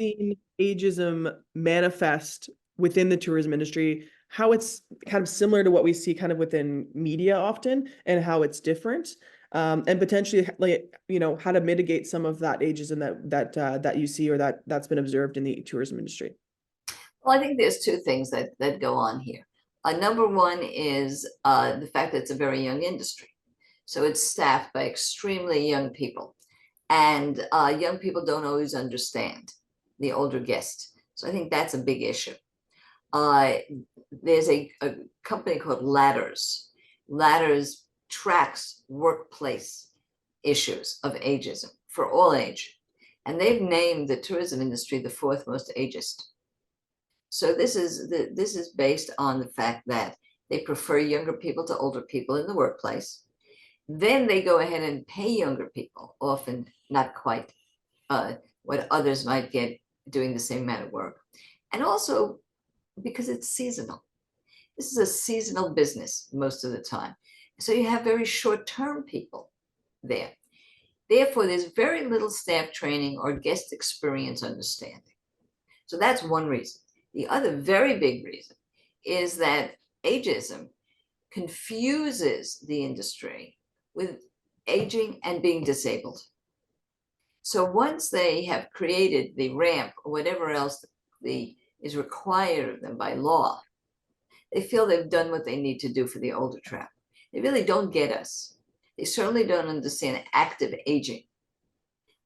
seen ageism manifest within the tourism industry, how it's kind of similar to what we see kind of within media often, and how it's different, and potentially like, how to mitigate some of that ageism that you see or that's been observed in the tourism industry. Well, I think there's two things that go on here. Number one is the fact that it's a very young industry. So it's staffed by extremely young people. And young people don't always understand the older guest. So I think that's a big issue. Uh, there's a company called Ladders. Ladders tracks workplace issues of ageism for all age. And they've named the tourism industry the fourth most ageist. So this is based on the fact that they prefer younger people to older people in the workplace. Then they go ahead and pay younger people, often not quite what others might get doing the same amount of work. And also because it's seasonal. This is a seasonal business most of the time. So you have very short-term people there. Therefore, there's very little staff training or guest experience understanding. So that's one reason. The other very big reason is that ageism confuses the industry with aging and being disabled. So once they have created the ramp or whatever else is required of them by law, they feel they've done what they need to do for the older trap. They really don't get us. They certainly don't understand active aging.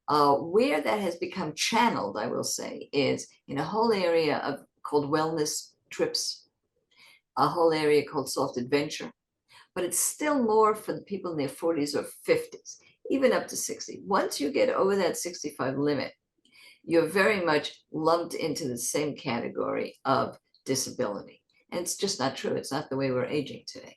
Where that has become channeled, I will say, is in a whole area called wellness trips, a whole area called soft adventure, but it's still more for the people in their 40s or 50s, even up to 60. Once you get over that 65 limit, you're very much lumped into the same category of disability. And it's just not true. It's not the way we're aging today.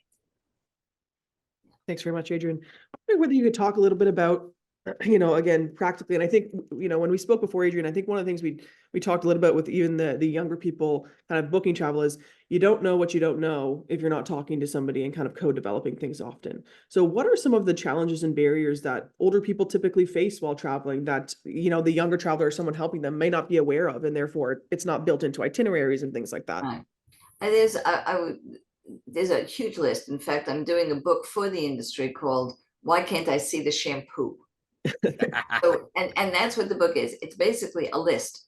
Thanks very much, Adriane. I wonder whether you could talk a little bit about, again, practically, and I think, when we spoke before, Adriane, I think one of the things we talked a little bit with even the younger people kind of booking travel is you don't know what you don't know if you're not talking to somebody and kind of co-developing things often. So what are some of the challenges and barriers that older people typically face while traveling that, the younger traveler or someone helping them may not be aware of, and therefore it's not built into itineraries and things like that? Right. And there's a huge list. In fact, I'm doing a book for the industry called Why Can't I See the Shampoo? So, and that's what the book is. It's basically a list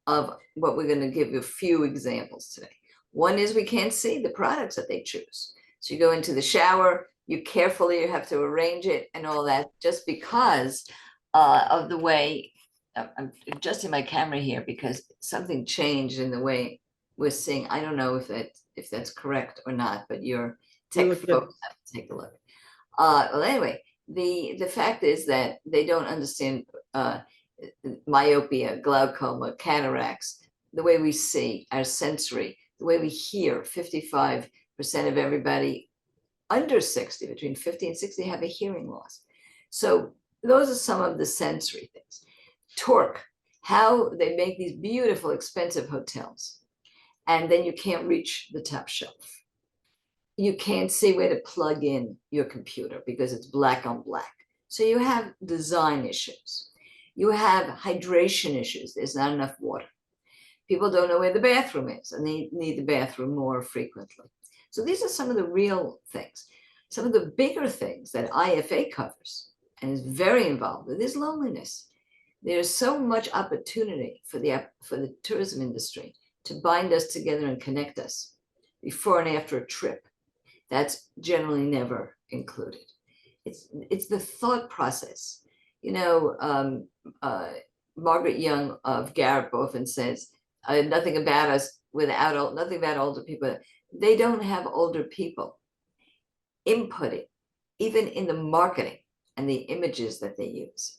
of what we're going to give you a few examples today. One is we can't see the products that they choose. So you go into the shower, you have to arrange it and all that just because of the way, I'm adjusting my camera here because something changed in the way we're seeing. I don't know if that's correct or not, but your tech folks have to take a look. Well, anyway, the fact is that they don't understand myopia, glaucoma, cataracts, the way we see, our sensory, the way we hear. 55% of everybody under 60, between 50 and 60, have a hearing loss. So those are some of the sensory things. Torque, how they make these beautiful, expensive hotels, and then you can't reach the top shelf. You can't see where to plug in your computer because it's black on black. So you have design issues. You have hydration issues. There's not enough water. People don't know where the bathroom is and they need the bathroom more frequently. So these are some of the real things. Some of the bigger things that IFA covers and is very involved with is loneliness. There's so much opportunity for the tourism industry to bind us together and connect us before and after a trip. That's generally never included. It's the thought process. Margaret Young of Garrett often says, nothing about older people. They don't have older people inputting, even in the marketing and the images that they use.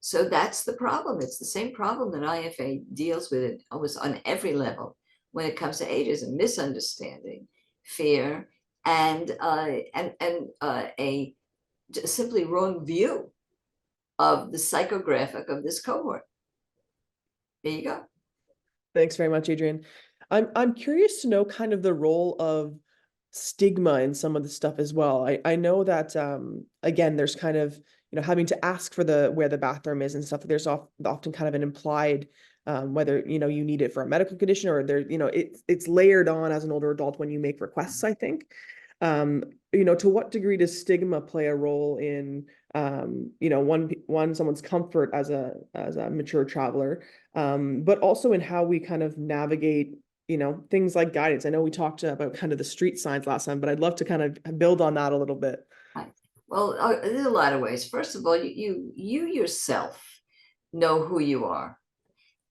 So that's the problem. It's the same problem that IFA deals with it almost on every level when it comes to ageism: misunderstanding, fear, and a simply wrong view of the psychographic of this cohort. There you go. Thanks very much, Adriane. I'm curious to know kind of the role of stigma in some of the stuff as well. I know that again, there's kind of having to ask for where the bathroom is and stuff. There's often kind of an implied whether, you know, you need it for a medical condition or there, you know, it's layered on as an older adult when you make requests, I think. You know, to what degree does stigma play a role in, you know, someone's comfort as a mature traveler, but also in how we kind of navigate, you know, things like guidance. I know we talked about kind of the street signs last time, but I'd love to kind of build on that a little bit. Right. Well, there's a lot of ways. First of all, you yourself know who you are,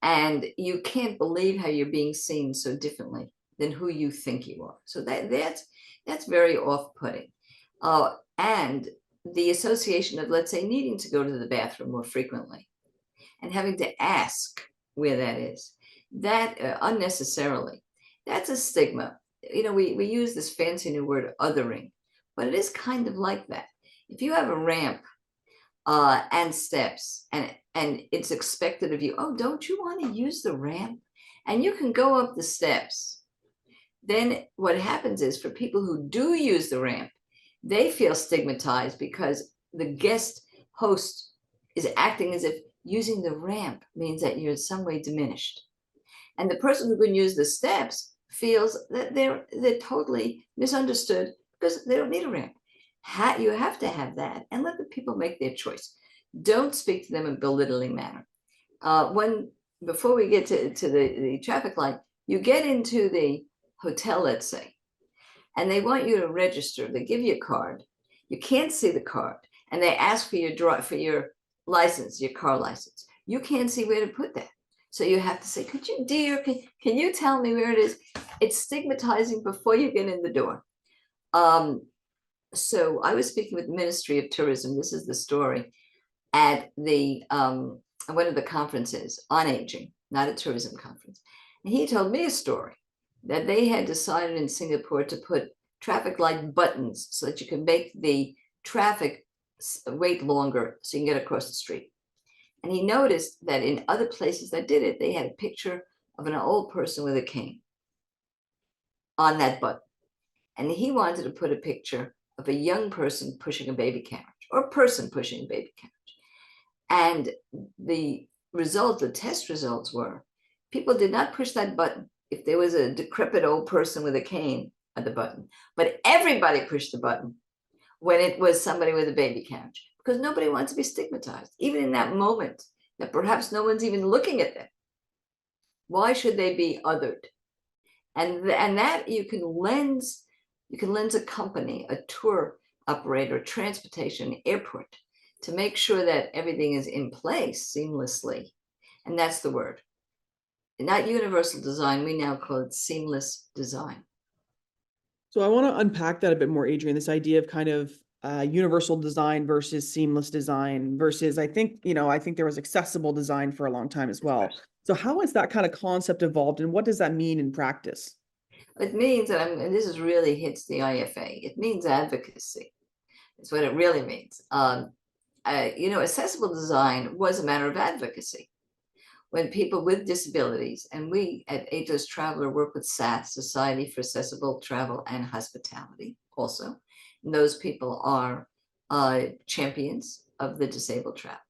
and you can't believe how you're being seen so differently than who you think you are. So that's very off-putting. And the association of, let's say, needing to go to the bathroom more frequently and having to ask where that is, that unnecessarily, that's a stigma. You know, we use this fancy new word othering, but it is kind of like that. If you have a ramp and steps, and it's expected of you, oh, don't you want to use the ramp? And you can go up the steps. Then what happens is, for people who do use the ramp, they feel stigmatized because the guest host is acting as if using the ramp means that you're in some way diminished. And the person who can use the steps feels that they're totally misunderstood because they don't need a ramp. You have to have that and let the people make their choice. Don't speak to them in a belittling manner. Before we get to the traffic light, you get into the hotel, let's say, and they want you to register. They give you a card. You can't see the card, and they ask for your license, your car license. You can't see where to put that. So you have to say, could you, dear, can you tell me where it is? It's stigmatizing before you get in the door. So I was speaking with the Ministry of Tourism. This is the story at one of the conferences on aging, not a tourism conference. And he told me a story that they had decided in Singapore to put traffic light buttons so that you can make the traffic wait longer so you can get across the street. And he noticed that in other places that did it, they had a picture of an old person with a cane on that button. And he wanted to put a picture of a young person pushing a baby carriage, or a person pushing a baby carriage. And the test results were, people did not push that button if there was a decrepit old person with a cane at the button, but everybody pushed the button when it was somebody with a baby carriage, because nobody wants to be stigmatized, even in that moment that perhaps no one's even looking at them. Why should they be othered? And that you can lens a company, a tour operator, transportation, airport, to make sure that everything is in place seamlessly. And that's the word. Not universal design, we now call it seamless design. So I want to unpack that a bit more, Adriane, this idea of kind of universal design versus seamless design versus, I think there was accessible design for a long time as well. So how has that kind of concept evolved, and what does that mean in practice? It means that, and this is really hits the IFA, it means advocacy. It's what it really means. Accessible design was a matter of advocacy. When people with disabilities, and we at Ageless Traveler work with SATH, Society for Accessible Travel and Hospitality also, and those people are champions of the disabled travel.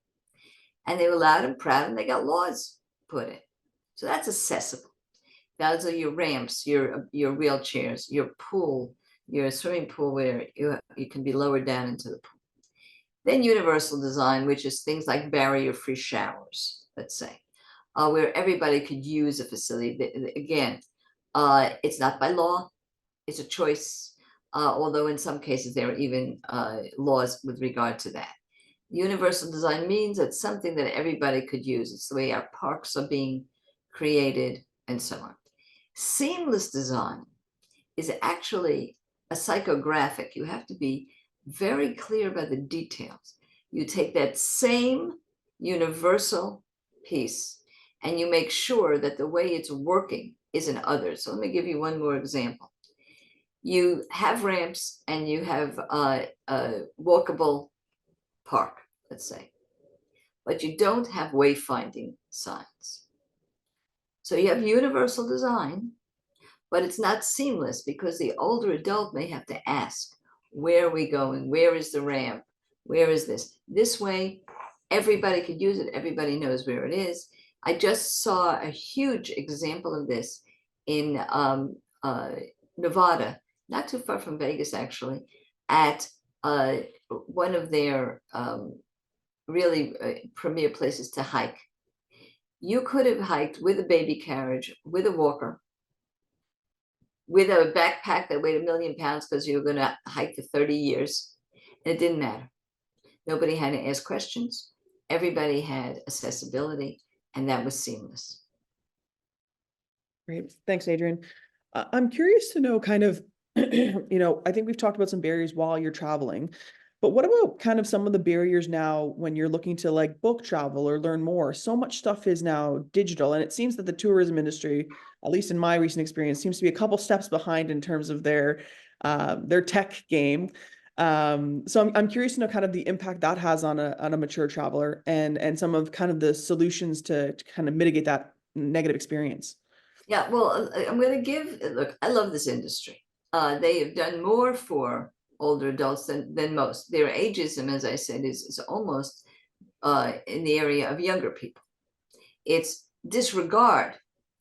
And they were loud and proud, and they got laws put in. So that's accessible. Those are your ramps, your wheelchairs, your pool, your swimming pool where you can be lowered down into the pool. Then universal design, which is things like barrier-free showers, let's say, where everybody could use a facility. Again, it's not by law, it's a choice, although in some cases there are even laws with regard to that. Universal design means it's something that everybody could use. It's the way our parks are being created and so on. Seamless design is actually a psychographic. You have to be very clear about the details. You take that same universal piece and you make sure that the way it's working is in others. So let me give you one more example. You have ramps and you have a walkable park, let's say, but you don't have wayfinding signs. So you have universal design, but it's not seamless because the older adult may have to ask, where are we going? Where is the ramp? Where is this? This way, everybody could use it. Everybody knows where it is. I just saw a huge example of this in Nevada, not too far from Vegas, actually, at one of their really premier places to hike. You could have hiked with a baby carriage, with a walker, with a backpack that weighed 1,000,000 pounds because you were going to hike for 30 years. And it didn't matter. Nobody had to ask questions. Everybody had accessibility, and that was seamless. Great. Thanks, Adrian. I'm curious to know kind of, I think we've talked about some barriers while you're traveling, but what about kind of some of the barriers now when you're looking to like book travel or learn more? So much stuff is now digital, and it seems that the tourism industry, at least in my recent experience, seems to be a couple steps behind in terms of their tech game. So I'm curious to know kind of the impact that has on a mature traveler and some of kind of the solutions to kind of mitigate that negative experience. Yeah, well, I'm going to give, look, I love this industry. They have done more for older adults than most. Their ageism, as I said, is almost in the area of younger people. It's disregard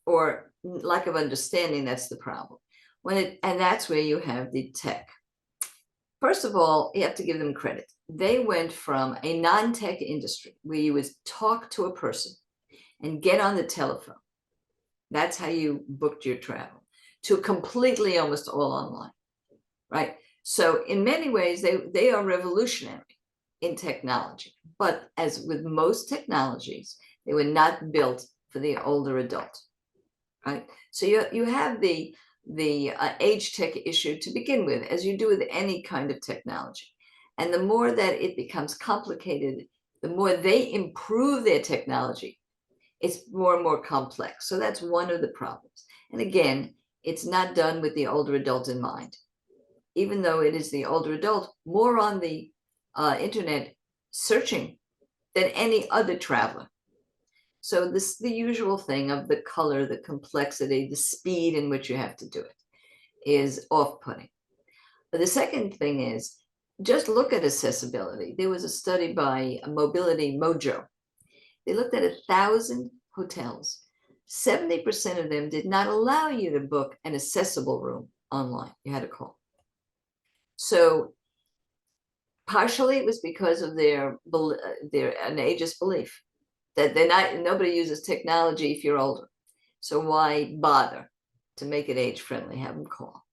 or lack of understanding that's the problem. And that's where you have the tech. First of all, you have to give them credit. They went from a non-tech industry where you would talk to a person and get on the telephone. That's how you booked your travel, to completely almost all online, right? So in many ways, they are revolutionary in technology. But as with most technologies, they were not built for the older adult, right? So you have the age tech issue to begin with, as you do with any kind of technology. And the more that it becomes complicated, the more they improve their technology, it's more and more complex. So that's one of the problems. And again, it's not done with the older adult in mind. Even though it is the older adult more on the internet searching than any other traveler. So this the usual thing of the color, the complexity, the speed in which you have to do it is off-putting. But the second thing is just look at accessibility. There was a study by Mobility Mojo. They looked at 1,000 hotels. 70% of them did not allow you to book an accessible room online. You had to call. So partially it was because of their an ageist belief that nobody uses technology if you're older. So why bother to make it age friendly? Have them call.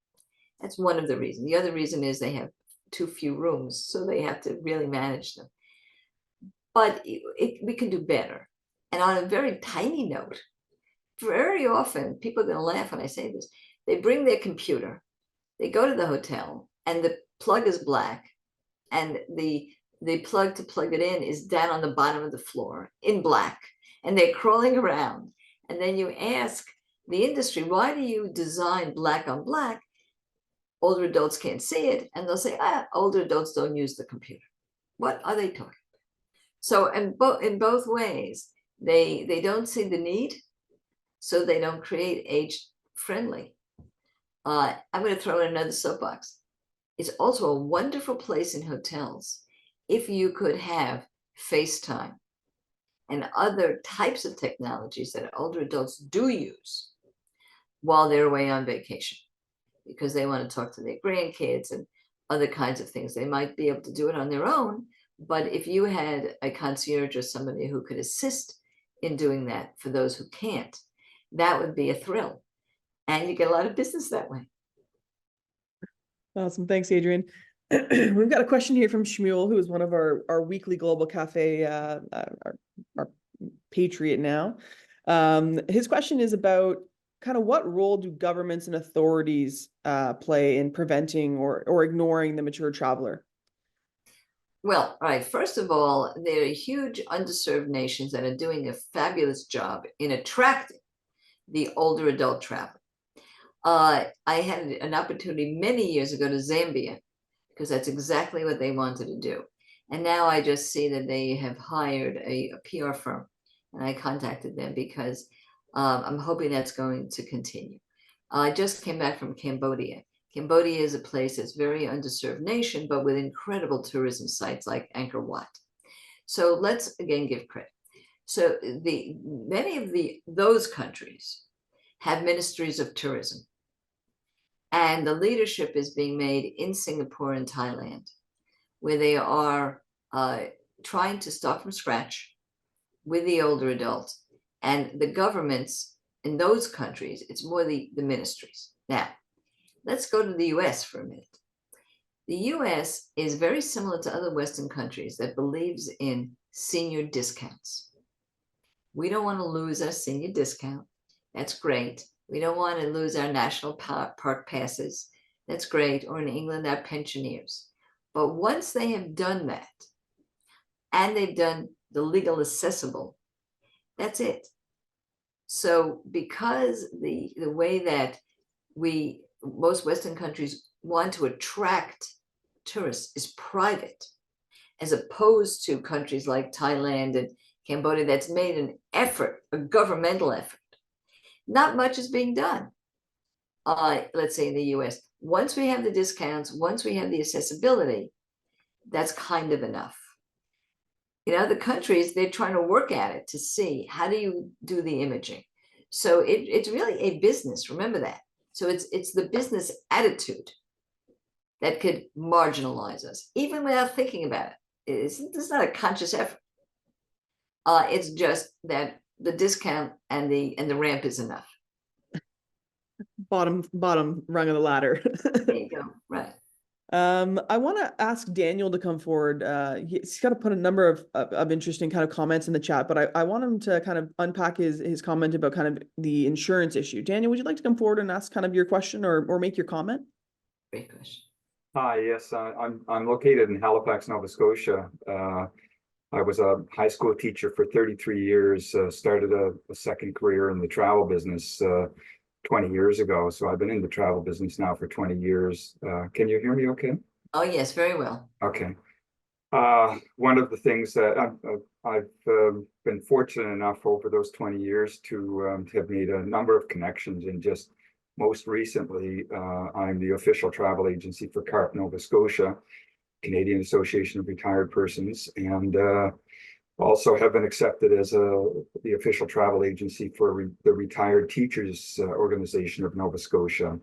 That's one of the reasons. The other reason is they have too few rooms, so they have to really manage them. But we can do better. And on a very tiny note, very often, people are going to laugh when I say this, they bring their computer, they go to the hotel, and the plug is black, and the plug to plug it in is down on the bottom of the floor in black, and they're crawling around. And then you ask the industry, why do you design black on black? Older adults can't see it, and they'll say, older adults don't use the computer. What are they talking? So in both ways, they don't see the need, so they don't create age friendly. I'm going to throw in another soapbox. It's also a wonderful place in hotels if you could have FaceTime and other types of technologies that older adults do use while they're away on vacation, because they want to talk to their grandkids and other kinds of things. They might be able to do it on their own, but if you had a concierge or somebody who could assist in doing that for those who can't, that would be a thrill. And you get a lot of business that way. Awesome. Thanks, Adrian. We've got a question here from Shmuel, who is one of our weekly Global Cafe, our patriot now. His question is about kind of what role do governments and authorities play in preventing or ignoring the mature traveler? Well, all right. First of all, there are huge underserved nations that are doing a fabulous job in attracting the older adult traveler. I had an opportunity many years ago to Zambia, because that's exactly what they wanted to do. And now I just see that they have hired a PR firm, and I contacted them because I'm hoping that's going to continue. I just came back from Cambodia. Cambodia is a place that's very underserved nation, but with incredible tourism sites like Angkor Wat. So let's again give credit. So many of those countries have ministries of tourism, and the leadership is being made in Singapore and Thailand, where they are trying to start from scratch with the older adults. And the governments in those countries, it's more the ministries. Now, let's go to the US for a minute. The US is very similar to other Western countries that believes in senior discounts. We don't want to lose our senior discount. That's great. We don't want to lose our national park passes. That's great. Or in England, our pensioners. But once they have done that, and they've done the legal accessible, that's it. So because the way that most Western countries want to attract tourists is private, as opposed to countries like Thailand and Cambodia that's made an effort, a governmental effort. Not much is being done. Let's say in the US, once we have the discounts, once we have the accessibility, that's kind of enough. In other countries, they're trying to work at it to see how do you do the imaging. So it's really a business, remember that. So it's the business attitude that could marginalize us, even without thinking about it. It's not a conscious effort. It's just that the discount and the ramp is enough. Bottom rung of the ladder. There you go. Right. I want to ask Daniel to come forward. He's got to put a number of interesting kind of comments in the chat, but I want him to kind of unpack his comment about kind of the insurance issue. Daniel, would you like to come forward and ask kind of your question or make your comment? Great question. Hi, yes, I'm located in Halifax, Nova Scotia. I was a high school teacher for 33 years, started a second career in the travel business 20 years ago. So I've been in the travel business now for 20 years. Can you hear me okay? Oh, yes, very well. Okay. One of the things that I've been fortunate enough over those 20 years to have made a number of connections, and just most recently, I'm the official travel agency for CARP Nova Scotia, Canadian Association of Retired Persons, and also have been accepted as the official travel agency for the Retired Teachers Organization of Nova Scotia.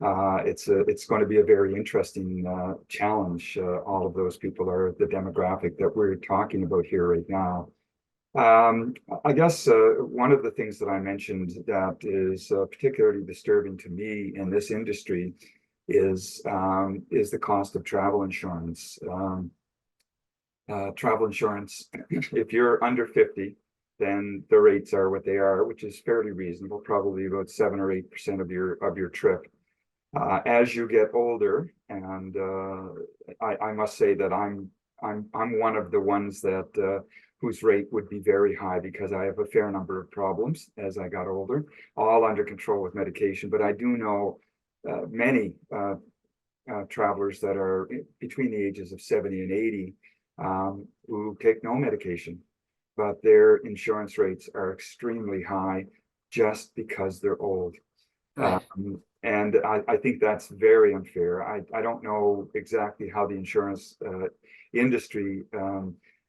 It's going to be a very interesting challenge. All of those people are the demographic that we're talking about here right now. I guess one of the things that I mentioned that is particularly disturbing to me in this industry is the cost of travel insurance. Travel insurance, if you're under 50, then the rates are what they are, which is fairly reasonable, probably about 7 or 8% of your trip. As you get older, and I must say that I'm one of the ones that whose rate would be very high, because I have a fair number of problems as I got older, all under control with medication. But I do know many travelers that are between the ages of 70 and 80 who take no medication, but their insurance rates are extremely high just because they're old. Right. And I think that's very unfair. I don't know exactly how the insurance industry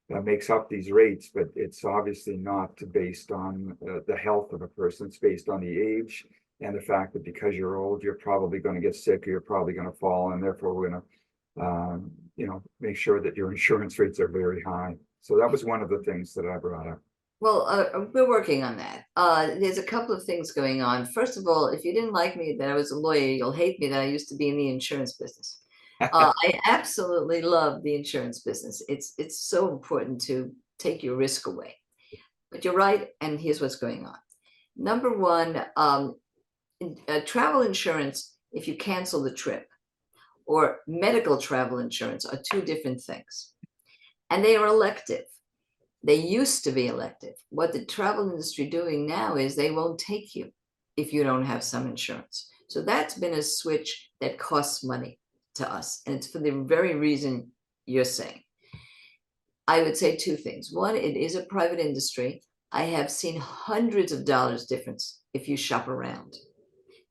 makes up these rates, but it's obviously not based on the health of a person. It's based on the age and the fact that because you're old, you're probably going to get sick, or you're probably going to fall, and therefore we're going to make sure that your insurance rates are very high. So that was one of the things that I brought up. Well, we're working on that. There's a couple of things going on. First of all, if you didn't like me that I was a lawyer, you'll hate me that I used to be in the insurance business. I absolutely love the insurance business. It's so important to take your risk away. But you're right, and here's what's going on. Number one, travel insurance, if you cancel the trip, or medical travel insurance, are two different things. And they are elective. They used to be elective. What the travel industry doing now is they won't take you if you don't have some insurance. So that's been a switch that costs money to us. And it's for the very reason you're saying. I would say two things. One, it is a private industry. I have seen hundreds of dollars difference if you shop around.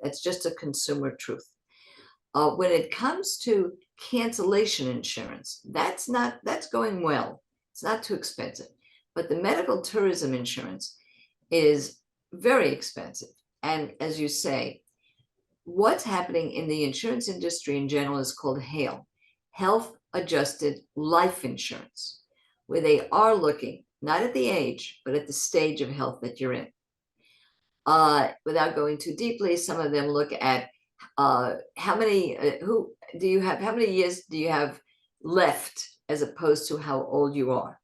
That's just a consumer truth. When it comes to cancellation insurance, that's going well. It's not too expensive. But the medical tourism insurance is very expensive. And as you say, what's happening in the insurance industry in general is called HALE, Health Adjusted Life Insurance, where they are looking not at the age, but at the stage of health that you're in. Without going too deeply, some of them look at how many years do you have left as opposed to how old you are.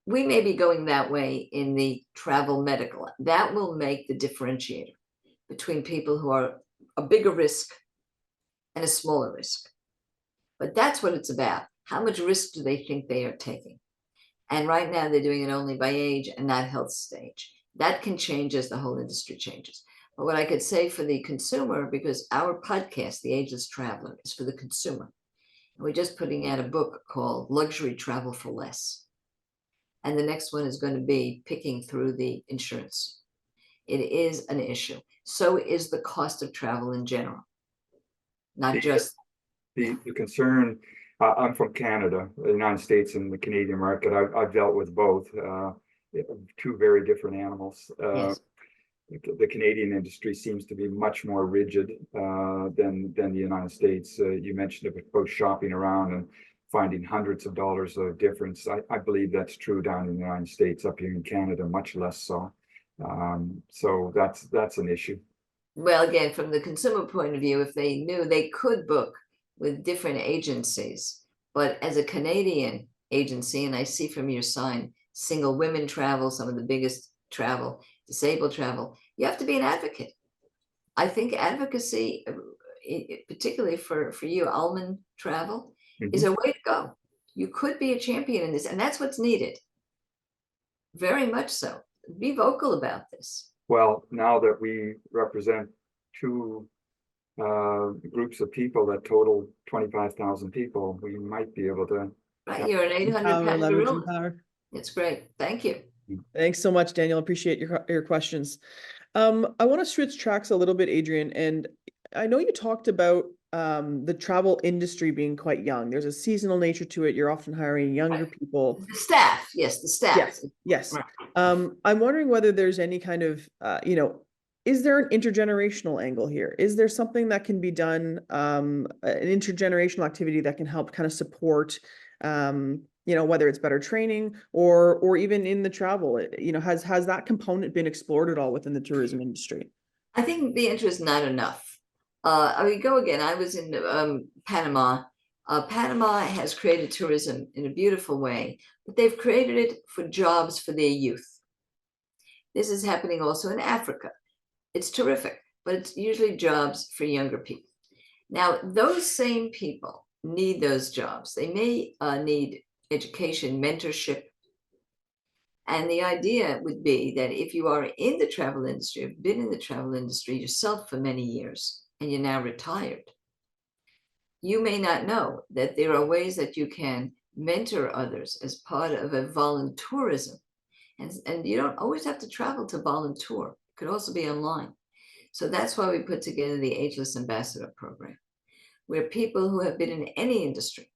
We may be going that way in the travel medical. That will make the differentiator between people who are a bigger risk and a smaller risk. But that's what it's about. How much risk do they think they are taking? And right now they're doing it only by age and not health stage. That can change as the whole industry changes. But what I could say for the consumer, because our podcast, The Ageless Traveler, is for the consumer. And we're just putting out a book called Luxury Travel for Less. And the next one is going to be picking through the insurance. It is an issue. So is the cost of travel in general, not just the concern. I'm from Canada, the United States, and the Canadian market. I've dealt with both, two very different animals. yes. The Canadian industry seems to be much more rigid than the United States. You mentioned about shopping around and finding hundreds of dollars of difference. I believe that's true down in the United States. Up here in Canada, much less so. So that's an issue. Well, again, from the consumer point of view, if they knew they could book with different agencies, but as a Canadian agency, and I see from your sign, single women travel, some of the biggest travel, disabled travel, you have to be an advocate. I think advocacy, particularly for you, almond travel, is a way to go. You could be a champion in this, and that's what's needed. Very much so. Be vocal about this. Well, now that we represent two groups of people that total 25,000 people, we might be able to. Right, you're an 800-pound gorilla. It's great. Thank you. Thanks so much, Daniel. Appreciate your questions. I want to switch tracks a little bit, Adriane, and I know you talked about the travel industry being quite young. There's a seasonal nature to it. You're often hiring younger people. The staff, yes, the staff. Yes. Right. I'm wondering whether there's any kind of, is there an intergenerational angle here? Is there something that can be done, an intergenerational activity that can help kind of support, whether it's better training or even in the travel, has that component been explored at all within the tourism industry? I think the answer is not enough. I mean, go again. I was in Panama. Panama has created tourism in a beautiful way, but they've created it for jobs for their youth. This is happening also in Africa. It's terrific, but it's usually jobs for younger people. Now, those same people need those jobs. They may need education, mentorship. And the idea would be that if you are in the travel industry, have been in the travel industry yourself for many years, and you're now retired, you may not know that there are ways that you can mentor others as part of a voluntourism. And you don't always have to travel to volunteer. It could also be online. So that's why we put together the Ageless Ambassador program, where people who have been in any industry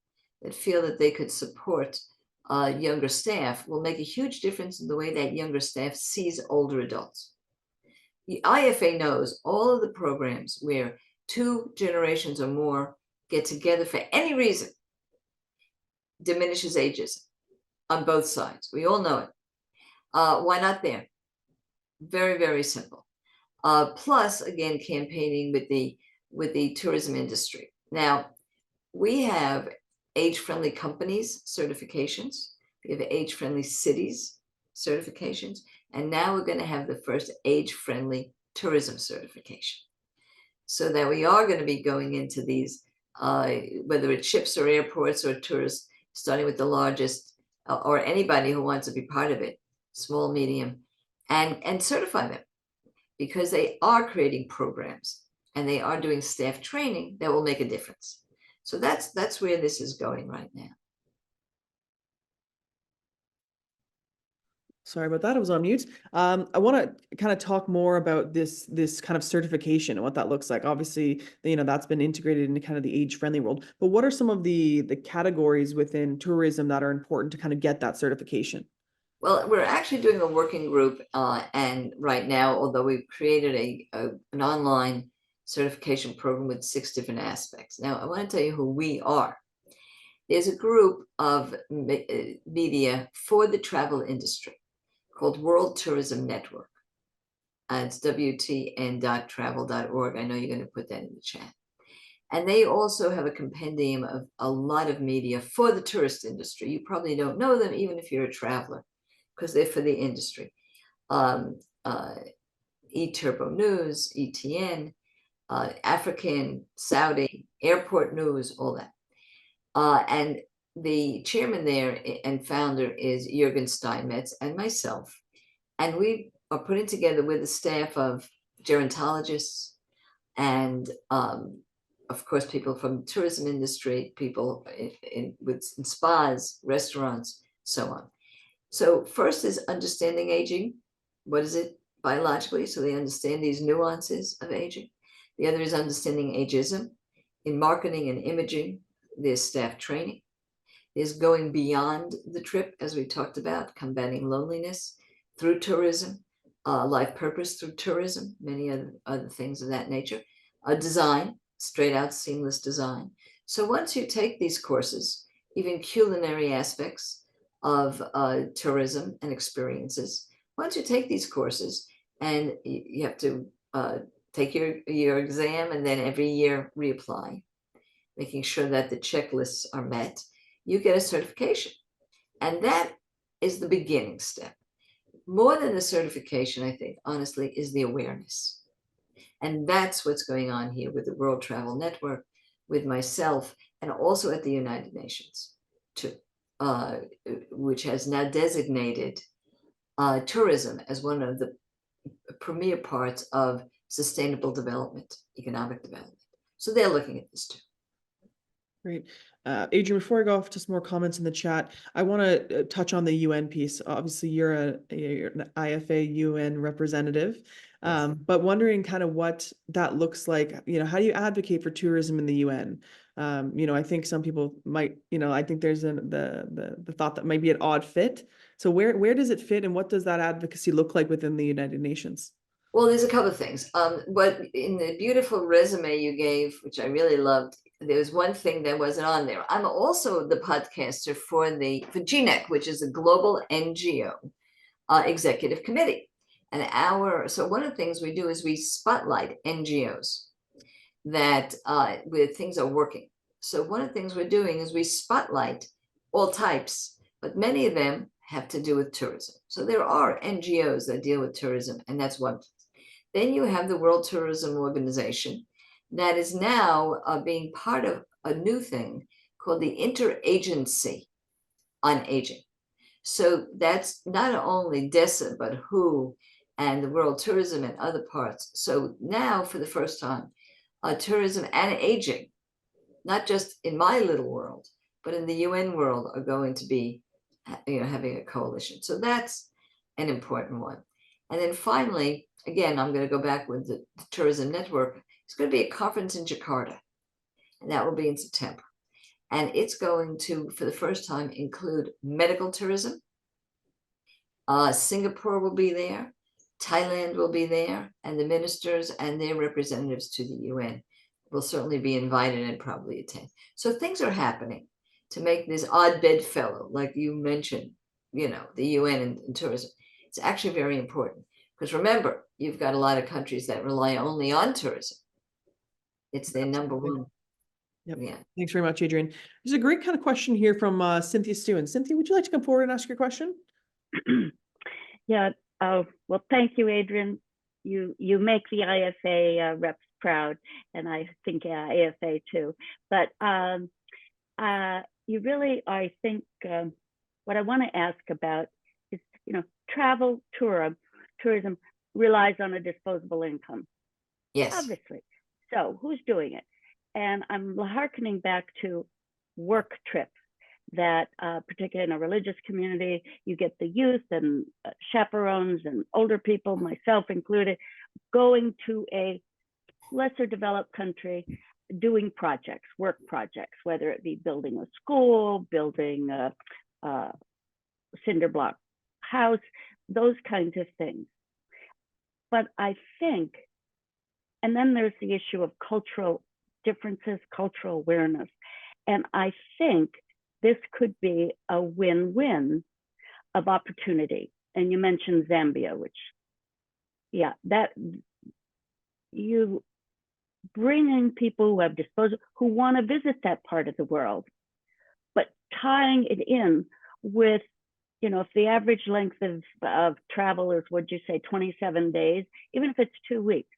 that feel that they could support younger staff will make a huge difference in the way that younger staff sees older adults. The IFA knows all of the programs where 2 generations or more get together for any reason diminishes ageism on both sides. We all know it. Why not there? Very, very simple. Plus, again, campaigning with the tourism industry. Now, we have age-friendly companies certifications. We have age-friendly cities certifications. And now we're going to have the first age-friendly tourism certification. So that we are going to be going into these, whether it's ships or airports or tourists, starting with the largest, or anybody who wants to be part of it, small, medium, and certify them, because they are creating programs and they are doing staff training that will make a difference. So that's where this is going right now. Sorry about that. I was on mute. I want to kind of talk more about this kind of certification and what that looks like. Obviously, that's been integrated into kind of the age-friendly world. But what are some of the categories within tourism that are important to kind of get that certification? Well, we're actually doing a working group, and right now, although we've created an online certification program with 6 different aspects. Now, I want to tell you who we are. There's a group of media for the travel industry called World Tourism Network. It's wtn.travel.org. I know you're going to put that in the chat. And they also have a compendium of a lot of media for the tourist industry. You probably don't know them, even if you're a traveler, because they're for the industry. E-Turbo News, ETN, African, Saudi, Airport News, all that. And the chairman there and founder is Jürgen Steinmetz and myself. And we are putting together with a staff of gerontologists and, of course, people from the tourism industry, people in spas, restaurants, so on. So first is understanding aging. What is it biologically? So they understand these nuances of aging. The other is understanding ageism. In marketing and imaging, there's staff training. There's going beyond the trip, as we talked about, combating loneliness through tourism, life purpose through tourism, many other things of that nature. Design, straight out seamless design. So once you take these courses, even culinary aspects of tourism and experiences, once you take these courses, and you have to take your exam and then every year reapply, making sure that the checklists are met, you get a certification. And that is the beginning step. More than the certification, I think, honestly, is the awareness. And that's what's going on here with the World Travel Network, with myself, and also at the United Nations, too, which has now designated tourism as one of the premier parts of sustainable development, economic development. So they're looking at this too. Great. Adriane, before I go off to some more comments in the chat, I want to touch on the UN piece. Obviously, you're an IFA UN representative, but wondering kind of what that looks like. How do you advocate for tourism in the UN? I think some people might, I think there's the thought that might be an odd fit. So where does it fit, and what does that advocacy look like within the United Nations? Well, there's a couple of things. But in the beautiful resume you gave, which I really loved, there was one thing that wasn't on there. I'm also the podcaster for GNEC, which is a global NGO executive committee. And so one of the things we do is we spotlight NGOs that where things are working. So one of the things we're doing is we spotlight all types, but many of them have to do with tourism. So there are NGOs that deal with tourism, and that's one. Then you have the World Tourism Organization that is now being part of a new thing called the Interagency on Aging. So that's not only DESA, but WHO and the World Tourism and other parts. So now, for the first time, tourism and aging, not just in my little world, but in the UN world, are going to be having a coalition. So that's an important one. And then finally, again, I'm going to go back with the Tourism Network. It's going to be a conference in Jakarta, and that will be in September. And it's going to, for the first time, include medical tourism. Singapore will be there. Thailand will be there. And the ministers and their representatives to the UN will certainly be invited and probably attend. So things are happening to make this odd bedfellow, like you mentioned, the UN and tourism. It's actually very important. Because remember, you've got a lot of countries that rely only on tourism. It's their number one. Yep. Yeah. Thanks very much, Adriane. There's a great kind of question here from Cynthia Stewart. Cynthia, would you like to come forward and ask your question? Yeah. Well, thank you, Adriane. You make the IFA reps proud, and I think AFA too. But you really, I think, what I want to ask about is, travel, tourism relies on a disposable income. Yes. Obviously. So who's doing it? And I'm hearkening back to work trips that, particularly in a religious community, you get the youth and chaperones and older people, myself included, going to a lesser developed country, doing projects, work projects, whether it be building a school, building a cinder block house, those kinds of things. But I think, and then there's the issue of cultural differences, cultural awareness. And I think this could be a win-win of opportunity. And you mentioned Zambia, which, yeah, that you bring in people who have disposal, who want to visit that part of the world, but tying it in with, you know, if the average length of travel is, what'd you say, 27 days, even if it's 2 weeks,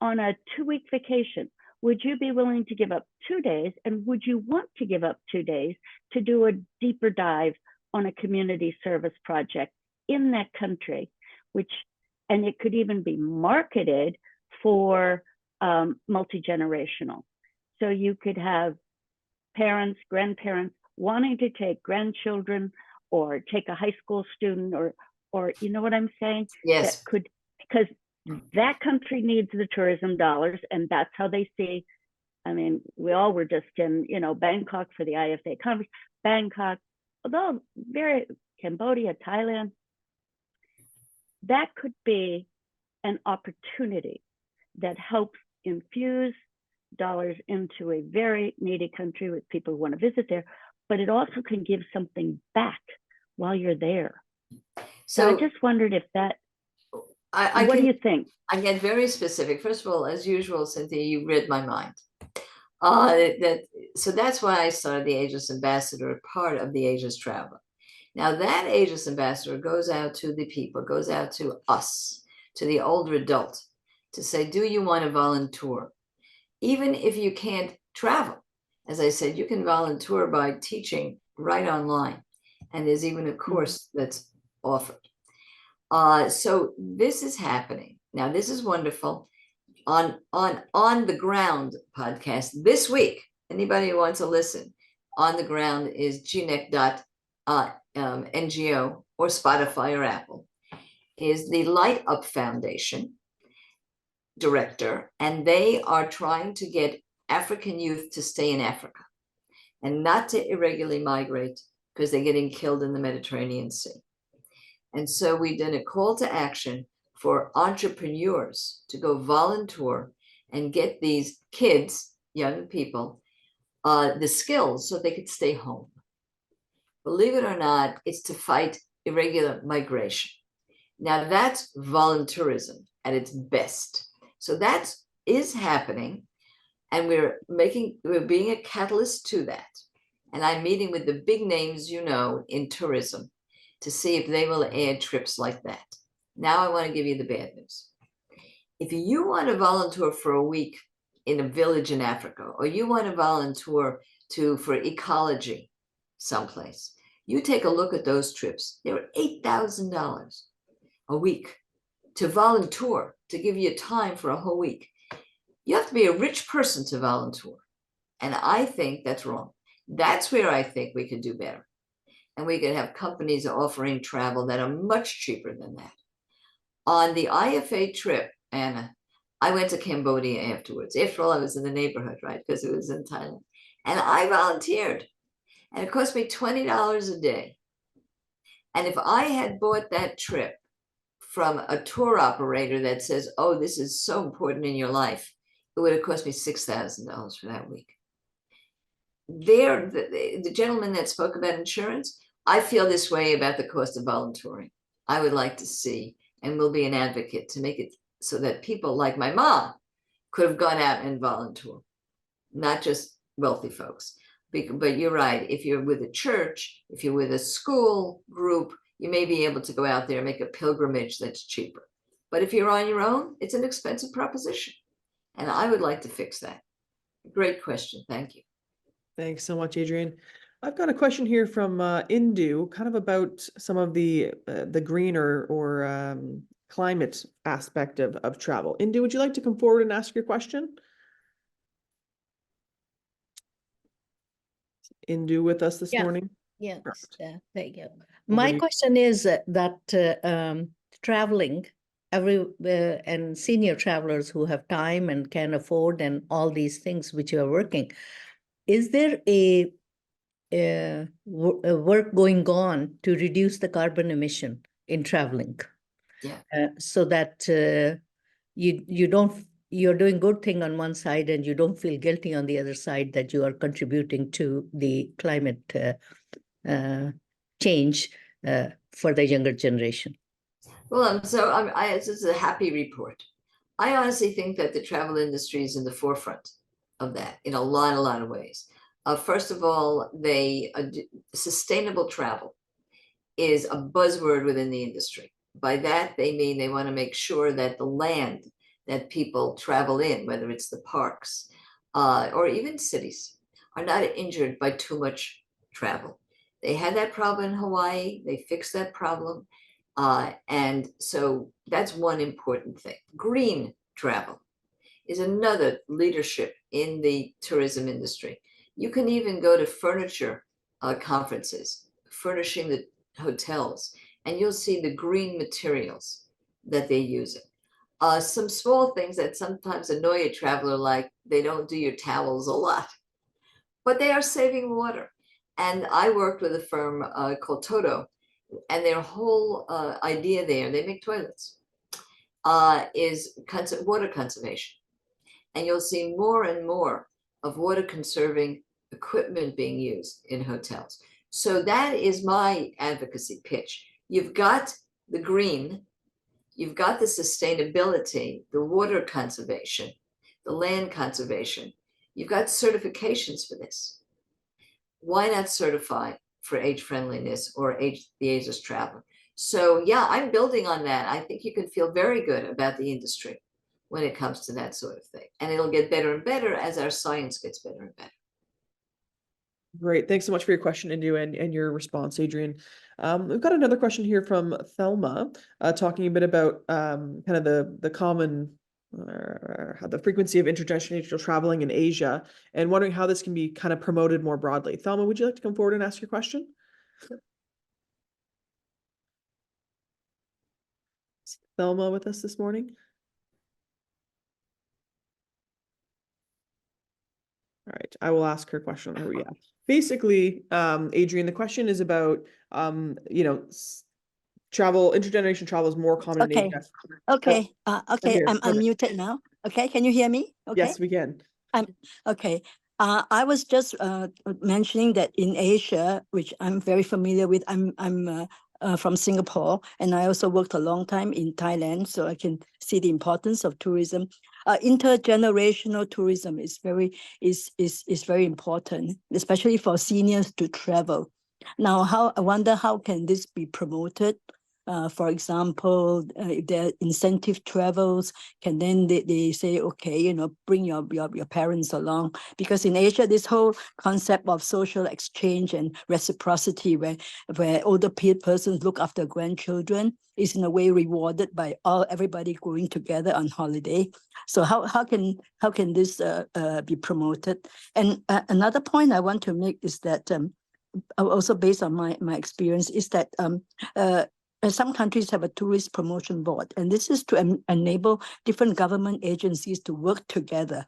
on a 2-week vacation, would you be willing to give up 2 days? And would you want to give up 2 days to do a deeper dive on a community service project in that country, which, and it could even be marketed for multi-generational. So you could have parents, grandparents wanting to take grandchildren or take a high school student, or you know what I'm saying? Yes. That could, because that country needs the tourism dollars, and that's how they see. I mean, we all were just in, you know, Bangkok for the IFA conference, Bangkok, although very, Cambodia, Thailand. That could be an opportunity that helps infuse dollars into a very needy country with people who want to visit there, but it also can give something back while you're there. So I just wondered if that, what do you think? I get very specific. First of all, as usual, Cynthia, you read my mind. So that's why I started the Ageist Ambassador, part of the Ageist Traveler. Now that Ageist Ambassador goes out to the people, goes out to us, to the older adult, to say, do you want to volunteer? Even if you can't travel, as I said, you can volunteer by teaching right online. And there's even a course that's offered. So this is happening. Now, this is wonderful. On the ground podcast this week, anybody who wants to listen, on the ground is gnec.ngo or Spotify or Apple, is the Light Up Foundation director, and they are trying to get African youth to stay in Africa and not to irregularly migrate because they're getting killed in the Mediterranean Sea. And so we've done a call to action for entrepreneurs to go volunteer and get these kids, young people, the skills so they could stay home. Believe it or not, it's to fight irregular migration. Now that's volunteerism at its best. So that is happening, and we're being a catalyst to that. And I'm meeting with the big names, you know, in tourism to see if they will add trips like that. Now I want to give you the bad news. If you want to volunteer for a week in a village in Africa, or you want to volunteer for ecology someplace, you take a look at those trips. They're $8,000 a week to volunteer, to give you time for a whole week. You have to be a rich person to volunteer. And I think that's wrong. That's where I think we could do better. And we could have companies offering travel that are much cheaper than that. On the IFA trip, Anna, I went to Cambodia afterwards. After all, I was in the neighborhood, right? Because it was in Thailand. And I volunteered. And it cost me $20 a day. And if I had bought that trip from a tour operator that says, oh, this is so important in your life, it would have cost me $6,000 for that week. The gentleman that spoke about insurance, I feel this way about the cost of volunteering. I would like to see, and will be an advocate to make it so that people like my mom could have gone out and volunteered, not just wealthy folks. But you're right, if you're with a church, if you're with a school group, you may be able to go out there and make a pilgrimage that's cheaper. But if you're on your own, it's an expensive proposition. And I would like to fix that. Great question. Thank you. Thanks so much, Adriane. I've got a question here from Indu, kind of about some of the green or climate aspect of travel. Indu, would you like to come forward and ask your question? Indu with us this morning? Yes, thank you. Over My to you. question is that traveling everywhere and senior travelers who have time and can afford and all these things which you are working, is there a work going on to reduce the carbon emission in traveling. Yeah. So that you're doing good thing on one side and you don't feel guilty on the other side that you are contributing to the climate change for the younger generation. Well, this is a happy report. I honestly think that the travel industry is in the forefront of that in a lot of ways. First of all, sustainable travel is a buzzword within the industry. By that, they mean they want to make sure that the land that people travel in, whether it's the parks or even cities, are not injured by too much travel. They had that problem in Hawaii. They fixed that problem. And so that's one important thing. Green travel is another leadership in the tourism industry. You can even go to furniture conferences, furnishing the hotels, and you'll see the green materials that they're using. Some small things that sometimes annoy a traveler, like they don't do your towels a lot, but they are saving water. And I worked with a firm called Toto, and their whole idea there, they make toilets, is water conservation. And you'll see more and more of water conserving equipment being used in hotels. So that is my advocacy pitch. You've got the green, you've got the sustainability, the water conservation, the land conservation. You've got certifications for this. Why not certify for age friendliness or the ageless traveler? So yeah, I'm building on that. I think you can feel very good about the industry when it comes to that sort of thing. And it'll get better and better as our science gets better and better. Great. Thanks so much for your question, Indu, and your response, Adrian. We've got another question here from Thelma, talking a bit about kind of the common, the frequency of intergenerational traveling in Asia, and wondering how this can be kind of promoted more broadly. Thelma, would you like to come forward and ask your question? Is Thelma with us this morning? All right, I will ask her question. Oh, yeah. Basically, Adrian, the question is about, travel, intergeneration travel is more common in Asia. Okay. Okay. I'm Perfect. unmuted now. Okay. Can you hear me? Okay. Yes, we can. Okay. I was just mentioning that in Asia, which I'm very familiar with, I'm from Singapore, and I also worked a long time in Thailand, so I can see the importance of tourism. Intergenerational tourism is very important, especially for seniors to travel. Now, I wonder how can this be promoted? For example, if there are incentive travels, can then they say, okay, bring your parents along, because in Asia, this whole concept of social exchange and reciprocity, where older persons look after grandchildren, is in a way rewarded by everybody going together on holiday. So how can this be promoted? And another point I want to make is that also based on my experience is that some countries have a tourist promotion board, and this is to enable different government agencies to work together.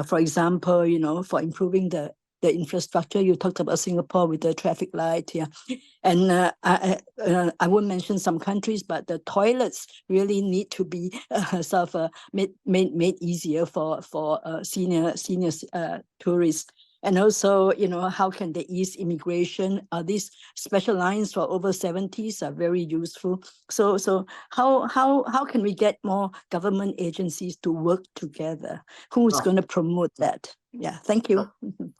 For example, for improving the infrastructure. You talked about Singapore with the traffic light here, and I won't mention some countries, but the toilets really need to be sort of made easier for senior tourists. And also, how can they ease immigration? These special lines for over 70s are very useful. So how can we get more government agencies to work together? Who's going to promote that? Yeah, thank you.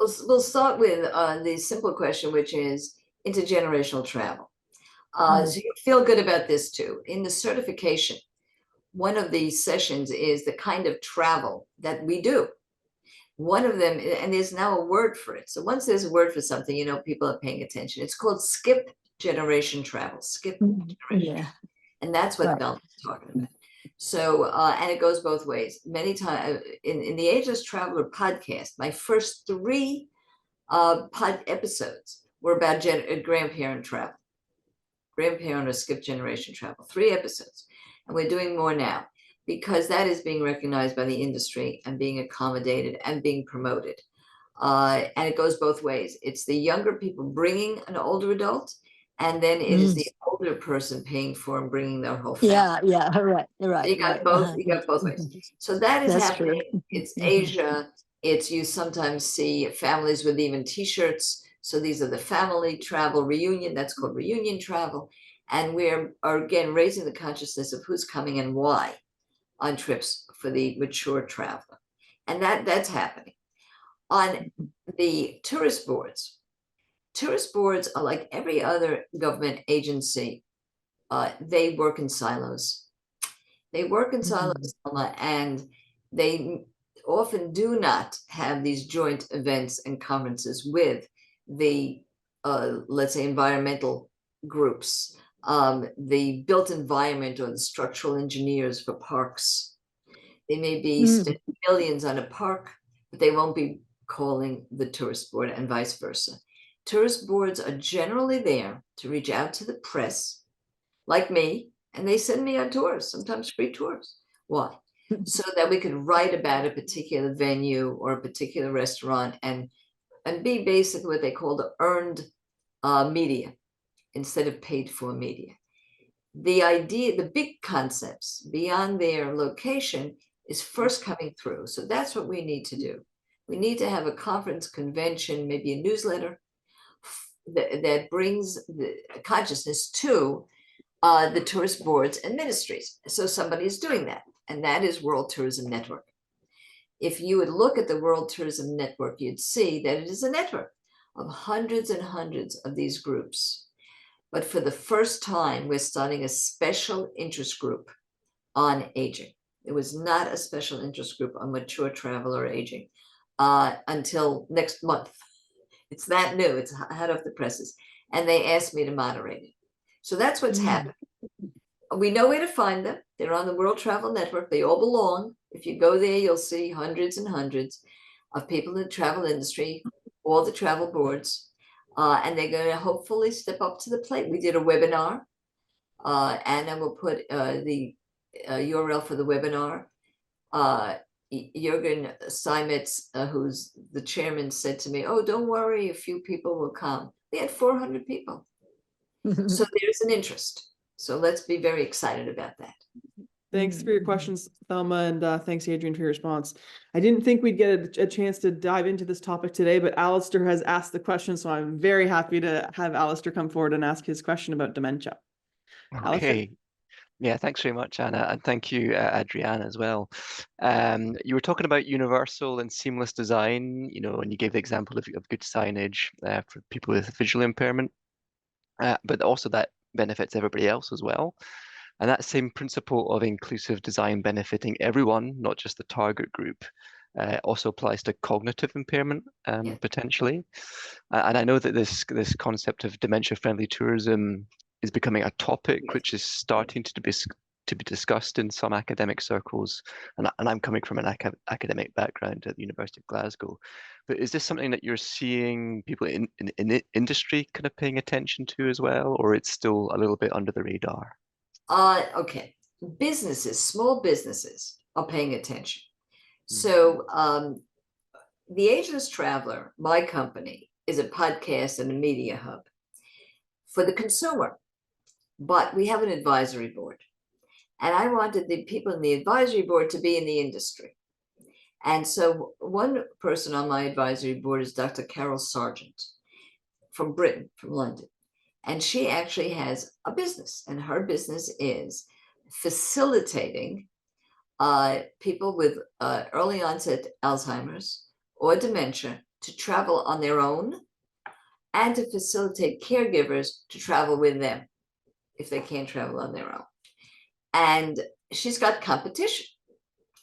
We'll start with the simple question, which is intergenerational travel. So you feel good about this too. In the certification, one of the sessions is the kind of travel that we do. One of them, and there's now a word for it. So once there's a word for something, people are paying attention. It's called skip generation travel. Skip generation. Yeah. And that's what Bell is talking about. So, and it goes both ways. Many times in the Ageless Traveler podcast, my first 3 episodes were about grandparent travel. Grandparent or skip generation travel, 3 episodes. And we're doing more now, because that is being recognized by the industry and being accommodated and being promoted. And it goes both ways. It's the younger people bringing an older adult, And then it is the older person paying for and bringing their whole family. Yeah, right. You got both, you got both ways. So that is That's true. happening. It's Asia. It's, you sometimes see families with even t-shirts. So these are the family travel reunion. That's called reunion travel. And we're again raising the consciousness of who's coming and why on trips for the mature traveler. And that's happening. On the tourist boards are like every other government agency. They work in silos. They work in silos, and they often do not have these joint events and conferences with the, let's say, environmental groups, the built environment or the structural engineers for parks. They may be spending millions on a park, but they won't be calling the tourist board, and vice versa. Tourist boards are generally there to reach out to the press, like me, and they send me on tours, sometimes free tours. Why? So that we could write about a particular venue or a particular restaurant and be basically what they call the earned media instead of paid for media. The idea, the big concepts beyond their location is first coming through. So that's what we need to do. We need to have a conference, convention, maybe a newsletter that brings the consciousness to the tourist boards and ministries. So somebody is doing that, and that is World Tourism Network. If you would look at the World Tourism Network, you'd see that it is a network of hundreds and hundreds of these groups. But for the first time, we're starting a special interest group on aging. There was not a special interest group on mature travel or aging until next month. It's that new, it's hot off the presses. And they asked me to moderate it. So that's what's happening. We know where to find them. They're on the World Travel Network. They all belong. If you go there, you'll see hundreds and hundreds of people in the travel industry, all the travel boards, and they're going to hopefully step up to the plate. We did a webinar, and I will put the URL for the webinar. Jürgen Steinmetz, who's the chairman, said to me, "Oh, don't worry, a few people will come." We had 400 people. So there's an interest. So let's be very excited about that. Thanks for your questions, Thelma, and thanks, Adriane, for your response. I didn't think we'd get a chance to dive into this topic today, but Alistair has asked the question, so I'm very happy to have Alistair come forward and ask his question about dementia. Okay. Alistair? Yeah, thanks very much, Anna, and thank you, Adriane, as well. You were talking about universal and seamless design, and you gave the example of good signage for people with visual impairment, but also that benefits everybody else as well. And that same principle of inclusive design benefiting everyone, not just the target group, also applies to cognitive impairment, potentially. And I know that this concept of dementia-friendly tourism is becoming a topic which is starting to be discussed in some academic circles. And I'm coming from an academic background at the University of Glasgow. But is this something that you're seeing people in industry kind of paying attention to as well, or it's still a little bit under the radar? Okay, businesses, small businesses are paying attention. So the Ageless Traveler, my company, is a podcast and a media hub for the consumer, but we have an advisory board. And I wanted the people in the advisory board to be in the industry. And so one person on my advisory board is Dr. Carol Sargent from Britain, from London. And she actually has a business, and her business is facilitating people with early onset Alzheimer's or dementia to travel on their own, and to facilitate caregivers to travel with them if they can't travel on their own. And she's got competition.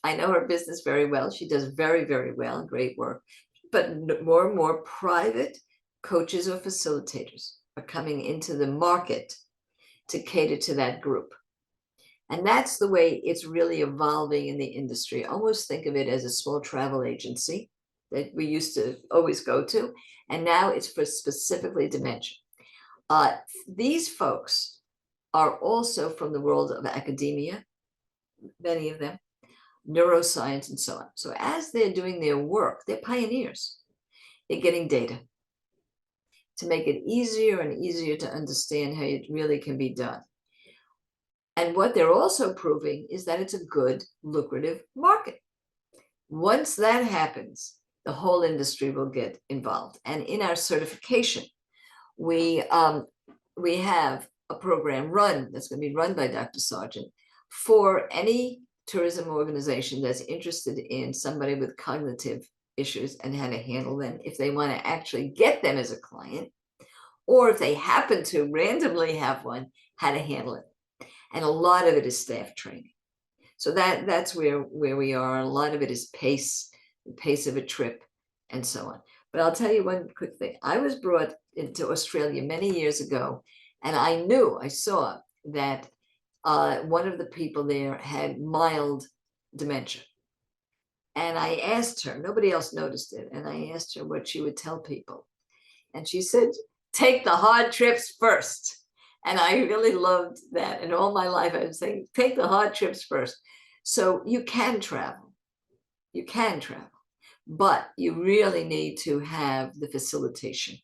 I know her business very well. She does very, very well and great work. But more and more private coaches or facilitators are coming into the market to cater to that group. And that's the way it's really evolving in the industry. Almost think of it as a small travel agency that we used to always go to. And now it's for specifically dementia. These folks are also from the world of academia, many of them, neuroscience and so on. So as they're doing their work, they're pioneers. They're getting data. to make it easier and easier to understand how it really can be done. And what they're also proving is that it's a good, lucrative market. Once that happens, the whole industry will get involved. And in our certification, we have a program that's going to be run by Dr. Sargent for any tourism organization that's interested in somebody with cognitive issues and how to handle them if they want to actually get them as a client, or if they happen to randomly have one, how to handle it. And a lot of it is staff training. So that's where we are. A lot of it is pace, the pace of a trip, and so on. But I'll tell you one quick thing. I was brought into Australia many years ago, and I saw that one of the people there had mild dementia. And I asked her, nobody else noticed it, and I asked her what she would tell people. And she said, take the hard trips first. And I really loved that. And all my life I was saying, take the hard trips first. So you can travel, but you really need to have the facilitation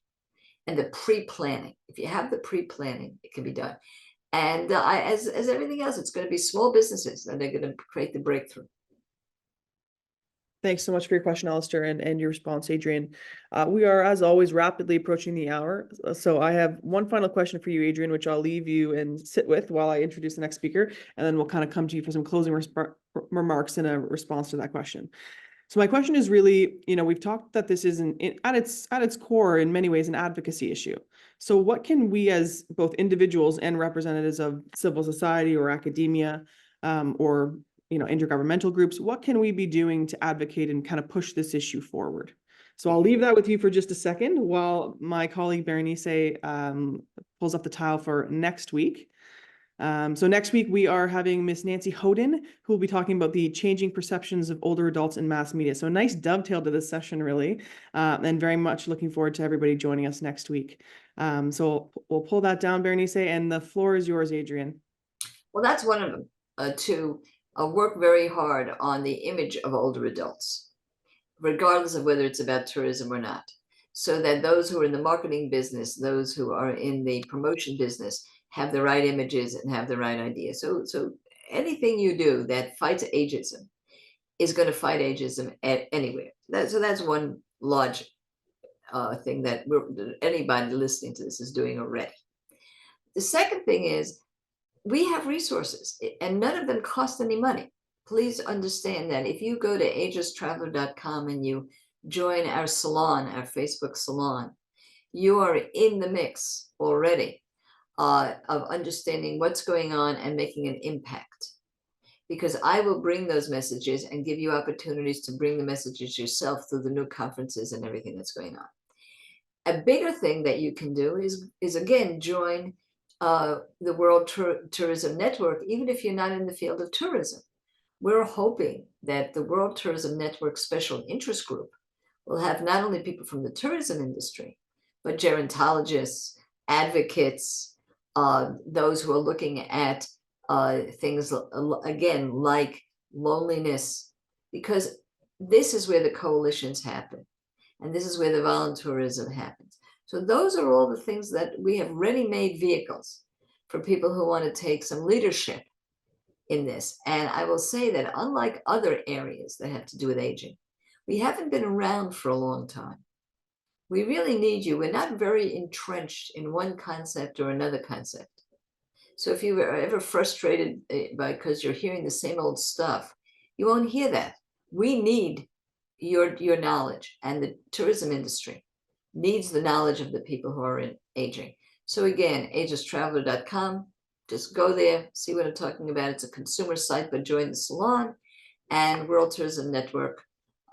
and the pre-planning. If you have the pre-planning, it can be done. And as everything else, it's going to be small businesses and they're going to create the breakthrough. Thanks so much for your question, Alistair, and your response, Adriane. We are, as always, rapidly approaching the hour. So I have one final question for you, Adriane, which I'll leave you and sit with while I introduce the next speaker, and then we'll kind of come to you for some closing remarks in a response to that question. So my question is really, we've talked that this is at its core in many ways an advocacy issue. So what can we as both individuals and representatives of civil society or academia or intergovernmental groups, what can we be doing to advocate and kind of push this issue forward? So I'll leave that with you for just a second while my colleague Berenice pulls up the tile for next week. So next week we are having Miss Nancy Hoden, who will be talking about the changing perceptions of older adults in mass media. So a nice dovetail to this session, really, and very much looking forward to everybody joining us next week. So we'll pull that down, Berenice, and the floor is yours, Adriane. Well, that's one of them, to work very hard on the image of older adults, regardless of whether it's about tourism or not, so that those who are in the marketing business, those who are in the promotion business, have the right images and have the right ideas. So anything you do that fights ageism is going to fight ageism anywhere. So that's one large thing that anybody listening to this is doing already. The second thing is, we have resources and none of them cost any money. Please understand that if you go to agestraveler.com and you join our salon, our Facebook salon, you are in the mix already of understanding what's going on and making an impact. Because I will bring those messages and give you opportunities to bring the messages yourself through the new conferences and everything that's going on. A bigger thing that you can do is again, join the World Tourism Network, even if you're not in the field of tourism. We're hoping that the World Tourism Network Special Interest Group will have not only people from the tourism industry, but gerontologists, advocates, those who are looking at things, again, like loneliness, because this is where the coalitions happen. And this is where the volunteerism happens. So those are all the things that we have ready-made vehicles for people who want to take some leadership in this. And I will say that unlike other areas that have to do with aging, we haven't been around for a long time. We really need you. We're not very entrenched in one concept or another concept. So if you were ever frustrated because you're hearing the same old stuff, you won't hear that. We need your knowledge, and the tourism industry needs the knowledge of the people who are in aging. So again, agestraveler.com, just go there, see what I'm talking about. It's a consumer site, but join the salon, and World Tourism Network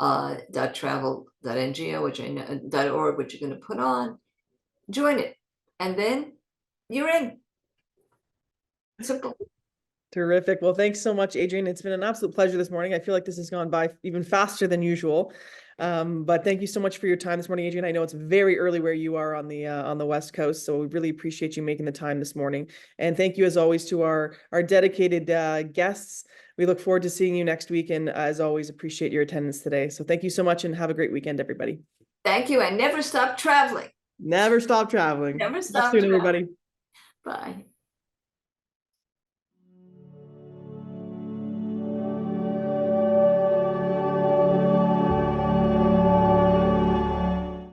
.travel.ngo, which I know, .org, which you're going to put on, join it, and then you're in. Simple. Terrific. Well, thanks so much, Adriane. It's been an absolute pleasure this morning. I feel like this has gone by even faster than usual. But thank you so much for your time this morning, Adriane. I know it's very early where you are on the West Coast, so we really appreciate you making the time this morning. And thank you, as always, to our dedicated guests. We look forward to seeing you next week, and as always, appreciate your attendance today. So thank you so much, and have a great weekend, everybody. Thank you, and never stop traveling. Never stop traveling. Never Talk stop soon, traveling. everybody. Bye.